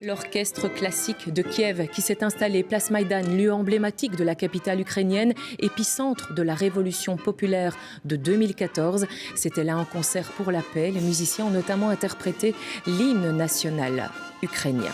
L'orchestre classique de Kiev qui s'est installé place Maïdan, lieu emblématique de la capitale ukrainienne, épicentre de la révolution populaire de 2014. C'était là un concert pour la paix. Les musiciens ont notamment interprété l'hymne national ukrainien.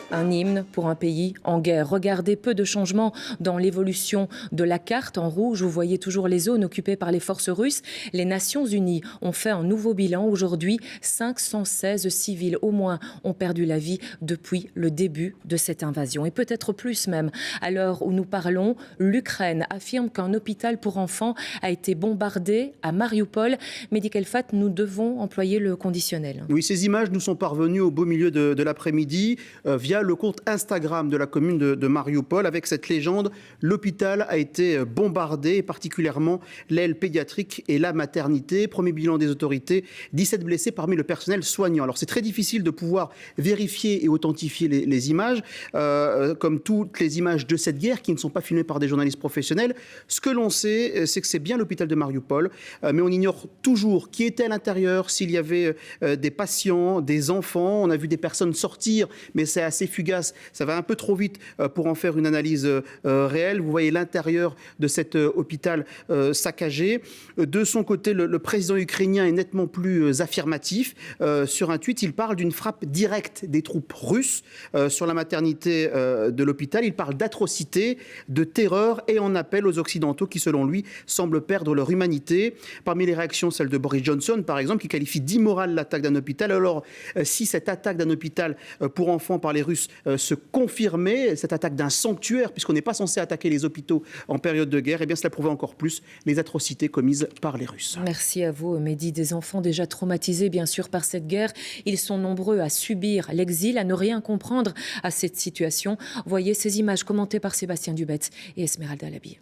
Un hymne pour un pays en guerre. Regardez, peu de changements dans l'évolution de la carte. En rouge, vous voyez toujours les zones occupées par les forces russes. Les Nations Unies ont fait un nouveau bilan. Aujourd'hui, 516 civils au moins ont perdu la vie depuis le début de cette invasion. Et peut-être plus même. À l'heure où nous parlons, l'Ukraine affirme qu'un hôpital pour enfants a été bombardé à Mariupol. Mehdi Kelfat, nous devons employer le conditionnel. Oui, ces images nous sont parvenues au beau milieu de l'après-midi via le compte Instagram de la commune de Mariupol avec cette légende. L'hôpital a été bombardé, particulièrement l'aile pédiatrique et la maternité. Premier bilan des autorités, 17 blessés parmi le personnel soignant. Alors c'est très difficile de pouvoir vérifier et authentifier les images, comme toutes les images de cette guerre qui ne sont pas filmées par des journalistes professionnels. Ce que l'on sait, c'est que c'est bien l'hôpital de Mariupol, mais on ignore toujours qui était à l'intérieur, s'il y avait des patients, des enfants. On a vu des personnes sortir, mais c'est assez fugace, ça va un peu trop vite pour en faire une analyse réelle. Vous voyez l'intérieur de cet hôpital saccagé. De son côté, le président ukrainien est nettement plus affirmatif. Sur un tweet, il parle d'une frappe directe des troupes russes sur la maternité de l'hôpital. Il parle d'atrocité, de terreur et en appelle aux Occidentaux qui, selon lui, semblent perdre leur humanité. Parmi les réactions, celle de Boris Johnson, par exemple, qui qualifie d'immorale l'attaque d'un hôpital. Alors, si cette attaque d'un hôpital pour enfants par les Russes se confirmait, cette attaque d'un sanctuaire, puisqu'on n'est pas censé attaquer les hôpitaux en période de guerre, eh bien cela prouvait encore plus les atrocités commises par les Russes. Merci à vous, Mehdi. Des enfants déjà traumatisés, bien sûr, par cette guerre. Ils sont nombreux à subir l'exil, à ne rien comprendre à cette situation. Voyez ces images commentées par Sébastien Dubetz et Esmeralda Labi.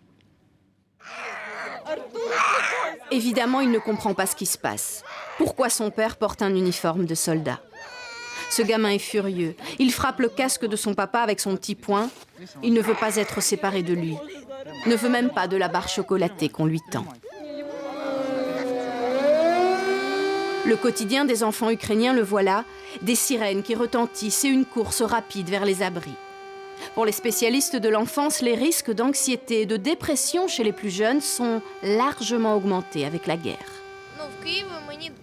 Évidemment, il ne comprend pas ce qui se passe. Pourquoi son père porte un uniforme de soldat ? Ce gamin est furieux. Il frappe le casque de son papa avec son petit poing. Il ne veut pas être séparé de lui. Ne veut même pas de la barre chocolatée qu'on lui tend. Le quotidien des enfants ukrainiens, le voilà. Des sirènes qui retentissent et une course rapide vers les abris. Pour les spécialistes de l'enfance, les risques d'anxiété et de dépression chez les plus jeunes sont largement augmentés avec la guerre.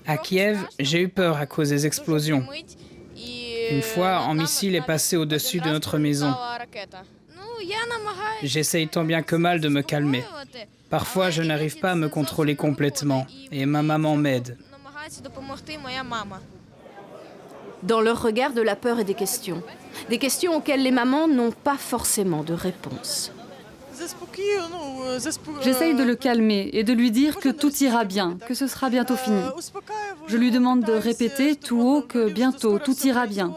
À Kiev, j'ai eu peur à cause des explosions. Une fois, un missile est passé au-dessus de notre maison. J'essaye tant bien que mal de me calmer. Parfois, je n'arrive pas à me contrôler complètement et ma maman m'aide. Dans leur regard, de la peur et des questions. Des questions auxquelles les mamans n'ont pas forcément de réponse. J'essaye de le calmer et de lui dire que tout ira bien, que ce sera bientôt fini. Je lui demande de répéter tout haut que bientôt tout ira bien.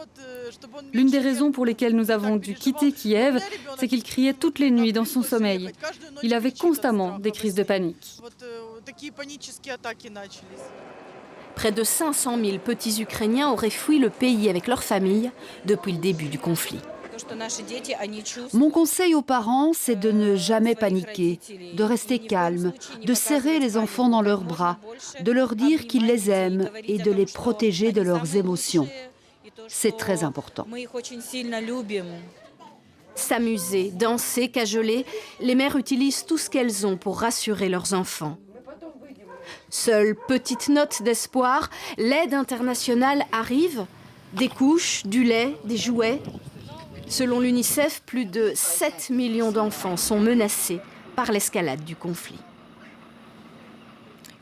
L'une des raisons pour lesquelles nous avons dû quitter Kiev, c'est qu'il criait toutes les nuits dans son sommeil. Il avait constamment des crises de panique. Près de 500 000 petits Ukrainiens auraient fui le pays avec leur famille depuis le début du conflit. Mon conseil aux parents, c'est de ne jamais paniquer, de rester calme, de serrer les enfants dans leurs bras, de leur dire qu'ils les aiment et de les protéger de leurs émotions. C'est très important. S'amuser, danser, cajoler, les mères utilisent tout ce qu'elles ont pour rassurer leurs enfants. Seule petite note d'espoir, l'aide internationale arrive, des couches, du lait, des jouets. Selon l'UNICEF, plus de 7 millions d'enfants sont menacés par l'escalade du conflit.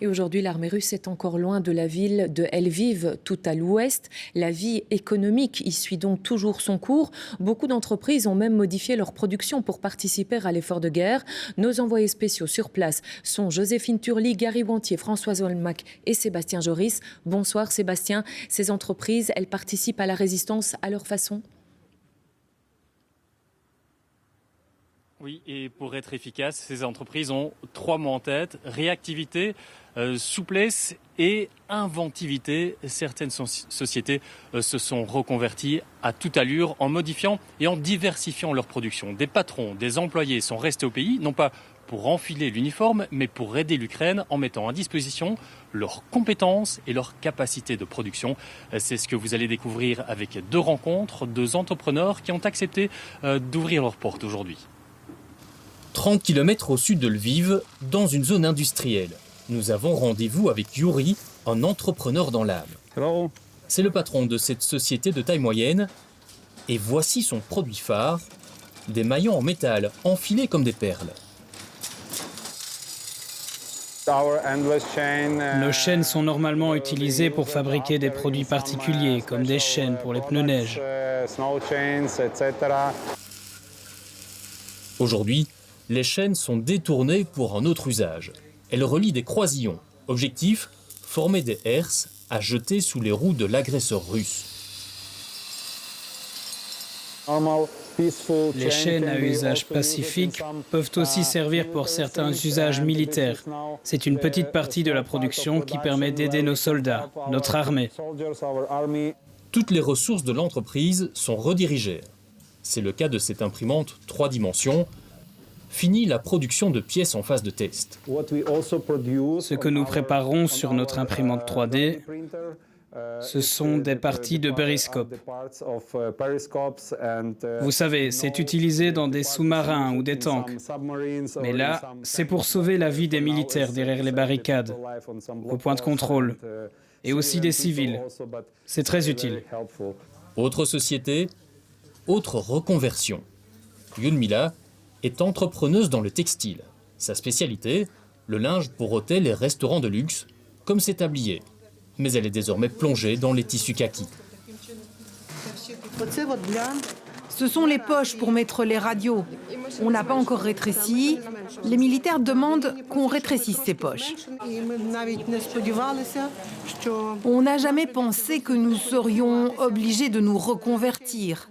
Et aujourd'hui, l'armée russe est encore loin de la ville de Lviv, tout à l'ouest. La vie économique y suit donc toujours son cours. Beaucoup d'entreprises ont même modifié leur production pour participer à l'effort de guerre. Nos envoyés spéciaux sur place sont Joséphine Turli, Gary Wantier, Françoise Olmac et Sébastien Joris. Bonsoir Sébastien. Ces entreprises, elles participent à la résistance à leur façon ? Oui, et pour être efficaces, ces entreprises ont 3 mots en tête: réactivité, souplesse et inventivité. Certaines sociétés se sont reconverties à toute allure en modifiant et en diversifiant leur production. Des patrons, des employés sont restés au pays, non pas pour enfiler l'uniforme, mais pour aider l'Ukraine en mettant à disposition leurs compétences et leurs capacités de production. C'est ce que vous allez découvrir avec 2 rencontres, 2 entrepreneurs qui ont accepté d'ouvrir leurs portes aujourd'hui. 30 km au sud de Lviv, dans une zone industrielle. Nous avons rendez-vous avec Yuri, un entrepreneur dans l'âme. C'est le patron de cette société de taille moyenne. Et voici son produit phare, des maillons en métal enfilés comme des perles. Nos chaînes sont normalement utilisées pour fabriquer des produits particuliers, comme des chaînes pour les pneus neige. Aujourd'hui, les chaînes sont détournées pour un autre usage. Elles relient des croisillons. Objectif, former des herses à jeter sous les roues de l'agresseur russe. Les chaînes à usage pacifique peuvent aussi servir pour certains usages militaires. C'est une petite partie de la production qui permet d'aider nos soldats, notre armée. Toutes les ressources de l'entreprise sont redirigées. C'est le cas de cette imprimante 3 dimensions. Fini la production de pièces en phase de test. Ce que nous préparons sur notre imprimante 3D, ce sont des parties de périscope. Vous savez, c'est utilisé dans des sous-marins ou des tanks. Mais là, c'est pour sauver la vie des militaires derrière les barricades, au point de contrôle, et aussi des civils. C'est très utile. Autre société, autre reconversion. Yudmila est entrepreneuse dans le textile. Sa spécialité, le linge pour hôtels et restaurants de luxe, comme ses tabliers. Mais elle est désormais plongée dans les tissus kaki. Ce sont les poches pour mettre les radios. On n'a pas encore rétréci. Les militaires demandent qu'on rétrécisse ces poches. On n'a jamais pensé que nous serions obligés de nous reconvertir,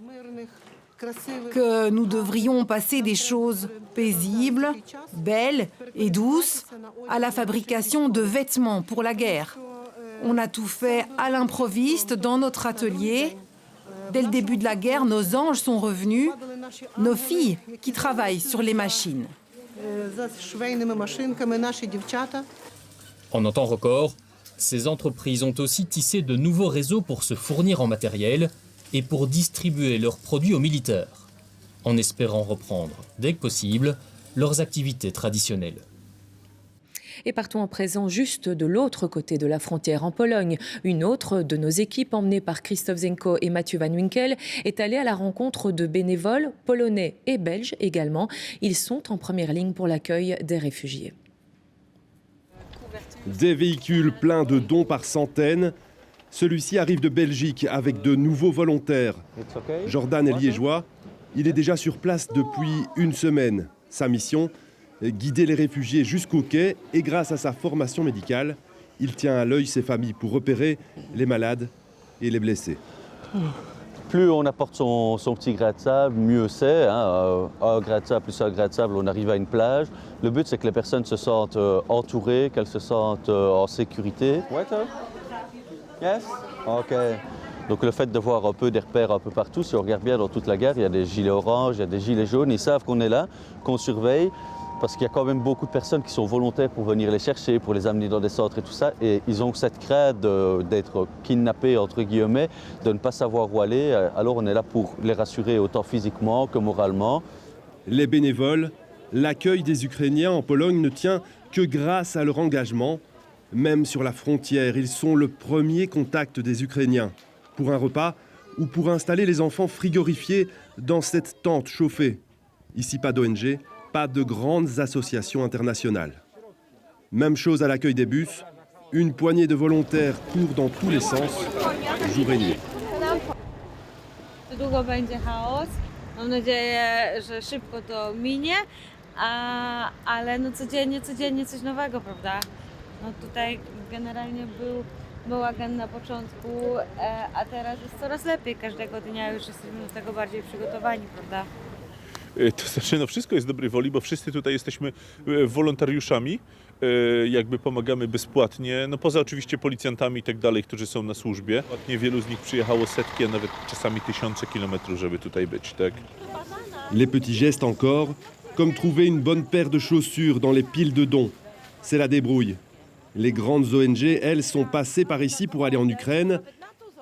que nous devrions passer des choses paisibles, belles et douces à la fabrication de vêtements pour la guerre. On a tout fait à l'improviste dans notre atelier. Dès le début de la guerre, nos anges sont revenus, nos filles qui travaillent sur les machines. En un temps record, ces entreprises ont aussi tissé de nouveaux réseaux pour se fournir en matériel et pour distribuer leurs produits aux militaires, en espérant reprendre, dès que possible, leurs activités traditionnelles. Et partons en présent juste de l'autre côté de la frontière, en Pologne. Une autre de nos équipes, emmenée par Christophe Zenko et Mathieu Van Winkel, est allée à la rencontre de bénévoles polonais et belges également. Ils sont en première ligne pour l'accueil des réfugiés. Des véhicules pleins de dons par centaines. Celui-ci arrive de Belgique avec de nouveaux volontaires. Jordan est liégeois. Il est déjà sur place depuis une semaine. Sa mission, guider les réfugiés jusqu'au quai et grâce à sa formation médicale, il tient à l'œil ses familles pour repérer les malades et les blessés. Plus on apporte son petit grain de sable, mieux c'est. Un grain de sable plus un grain de sable, on arrive à une plage. Le but, c'est que les personnes se sentent entourées, qu'elles se sentent en sécurité. Yes? OK. Donc le fait de voir un peu des repères un peu partout, si on regarde bien dans toute la gare, il y a des gilets oranges, il y a des gilets jaunes, ils savent qu'on est là, qu'on surveille, parce qu'il y a quand même beaucoup de personnes qui sont volontaires pour venir les chercher, pour les amener dans des centres et tout ça, et ils ont cette crainte d'être kidnappés, entre guillemets, de ne pas savoir où aller, alors on est là pour les rassurer autant physiquement que moralement. Les bénévoles, l'accueil des Ukrainiens en Pologne ne tient que grâce à leur engagement. Même sur la frontière, ils sont le premier contact des Ukrainiens. Pour un repas ou pour installer les enfants frigorifiés dans cette tente chauffée. Ici, pas d'ONG, pas de grandes associations internationales. Même chose à l'accueil des bus. Une poignée de volontaires court dans tous les sens, jour et nuit. Długo będzie chaos. Mam nadzieję, że szybko to minie, ale no codziennie coś nowego, prawda? No tutaj generalnie był bałagan na początku, a teraz jest coraz lepiej. Każdego dnia już jesteśmy do tego bardziej przygotowani, prawda? To znaczy, no wszystko jest dobrej woli, bo wszyscy tutaj jesteśmy wolontariuszami, jakby pomagamy bezpłatnie, no poza oczywiście policjantami i tak dalej, którzy są na służbie. Wielu z nich przyjechało setki, a nawet czasami tysiące kilometrów, żeby tutaj być, tak? Les petits gestes encore, Comme trouver une bonne paire de chaussures dans les piles de dons. C'est la débrouille. Les grandes ONG, elles, sont passées par ici pour aller en Ukraine.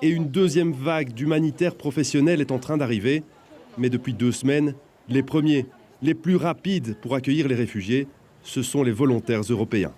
Et une deuxième vague d'humanitaires professionnels est en train d'arriver. Mais depuis 2 semaines, les premiers, les plus rapides pour accueillir les réfugiés, ce sont les volontaires européens.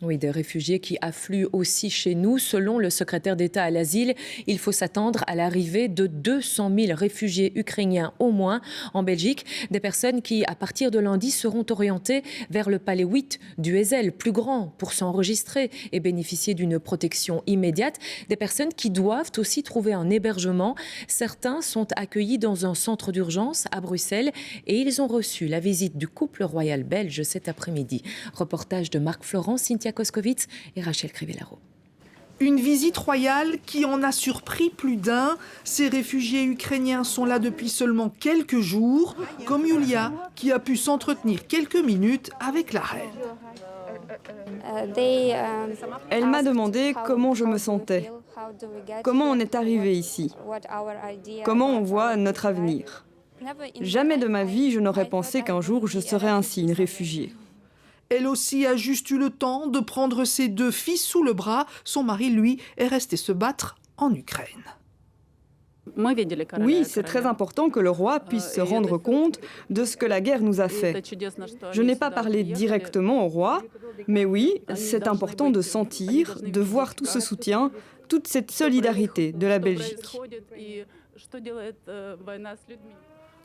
Oui, des réfugiés qui affluent aussi chez nous. Selon le secrétaire d'État à l'asile, il faut s'attendre à l'arrivée de 200 000 réfugiés ukrainiens au moins en Belgique. Des personnes qui, à partir de lundi, seront orientées vers le palais 8 du Heysel, plus grand, pour s'enregistrer et bénéficier d'une protection immédiate. Des personnes qui doivent aussi trouver un hébergement. Certains sont accueillis dans un centre d'urgence à Bruxelles et ils ont reçu la visite du couple royal belge cet après-midi. Reportage de Marc Florent, Cynthia Koskowitz et Rachel Crivellaro. Une visite royale qui en a surpris plus d'un. Ces réfugiés ukrainiens sont là depuis seulement quelques jours, comme Yulia, qui a pu s'entretenir quelques minutes avec la reine. Elle m'a demandé comment je me sentais, comment on est arrivé ici, comment on voit notre avenir. Jamais de ma vie je n'aurais pensé qu'un jour je serais ainsi une réfugiée. Elle aussi a juste eu le temps de prendre ses 2 fils sous le bras. Son mari, lui, est resté se battre en Ukraine. Oui, c'est très important que le roi puisse se rendre compte de ce que la guerre nous a fait. Je n'ai pas parlé directement au roi, mais oui, c'est important de sentir, de voir tout ce soutien, toute cette solidarité de la Belgique.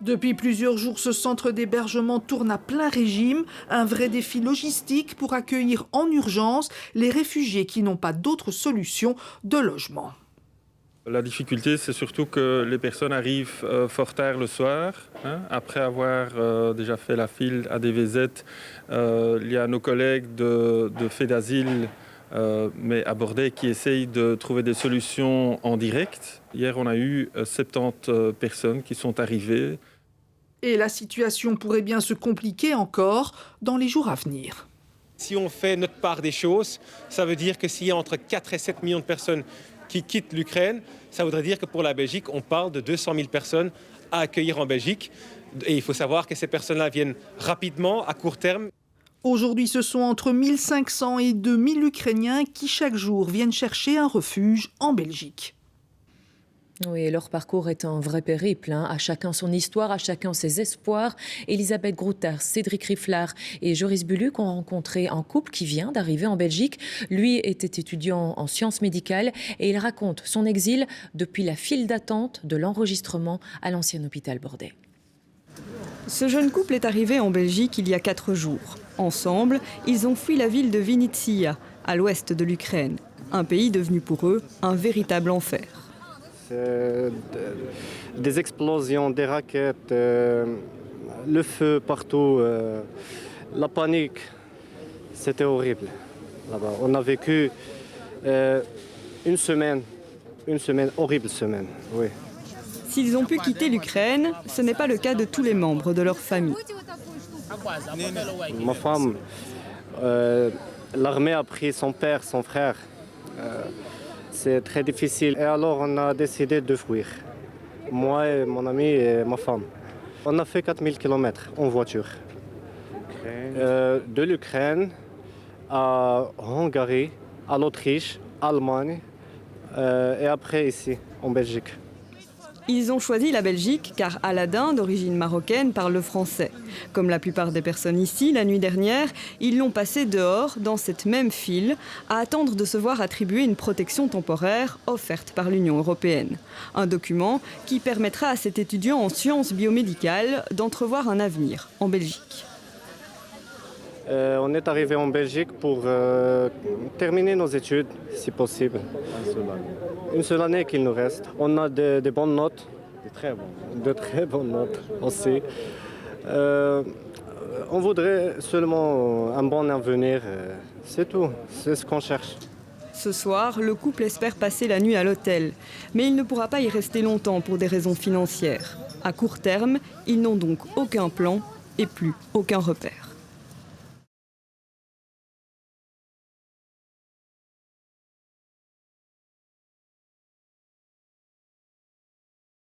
Depuis plusieurs jours, ce centre d'hébergement tourne à plein régime, un vrai défi logistique pour accueillir en urgence les réfugiés qui n'ont pas d'autre solution de logement. La difficulté, c'est surtout que les personnes arrivent fort tard le soir, après avoir déjà fait la file à DVZ. Il y a nos collègues de Fait d'Asile, mais à Bordeaux, qui essayent de trouver des solutions en direct. Hier, on a eu 70 personnes qui sont arrivées. Et la situation pourrait bien se compliquer encore dans les jours à venir. Si on fait notre part des choses, ça veut dire que s'il y a entre 4 et 7 millions de personnes qui quittent l'Ukraine, ça voudrait dire que pour la Belgique, on parle de 200 000 personnes à accueillir en Belgique. Et il faut savoir que ces personnes-là viennent rapidement, à court terme. Aujourd'hui, ce sont entre 1500 et 2000 Ukrainiens qui chaque jour viennent chercher un refuge en Belgique. Oui, leur parcours est un vrai périple. À chacun son histoire, à chacun ses espoirs. Elisabeth Groutard, Cédric Rifflard et Joris Buluc ont rencontré un couple qui vient d'arriver en Belgique. Lui était étudiant en sciences médicales et il raconte son exil depuis la file d'attente de l'enregistrement à l'ancien hôpital bordelais. Ce jeune couple est arrivé en Belgique il y a 4 jours. Ensemble, ils ont fui la ville de Vinnytsia, à l'ouest de l'Ukraine. Un pays devenu pour eux un véritable enfer. Des explosions, des raquettes, le feu partout, la panique, c'était horrible là-bas. On a vécu une semaine, horrible semaine, oui. S'ils ont pu quitter l'Ukraine, ce n'est pas le cas de tous les membres de leur famille. Ma femme, l'armée a pris son père, son frère. C'est très difficile. Et alors, on a décidé de fuir. Moi, et mon ami et ma femme. On a fait 4000 km en voiture. De l'Ukraine à Hongrie, à l'Autriche, à l'Allemagne et après ici, en Belgique. Ils ont choisi la Belgique car Aladin, d'origine marocaine, parle le français. Comme la plupart des personnes ici, la nuit dernière, ils l'ont passé dehors, dans cette même file, à attendre de se voir attribuer une protection temporaire offerte par l'Union européenne. Un document qui permettra à cet étudiant en sciences biomédicales d'entrevoir un avenir en Belgique. On est arrivé en Belgique pour terminer nos études, si possible. Une seule année qu'il nous reste. On a des bonnes notes, de très bonnes notes aussi. On voudrait seulement un bon avenir, c'est tout, c'est ce qu'on cherche. Ce soir, le couple espère passer la nuit à l'hôtel, mais il ne pourra pas y rester longtemps pour des raisons financières. À court terme, ils n'ont donc aucun plan et plus aucun repère.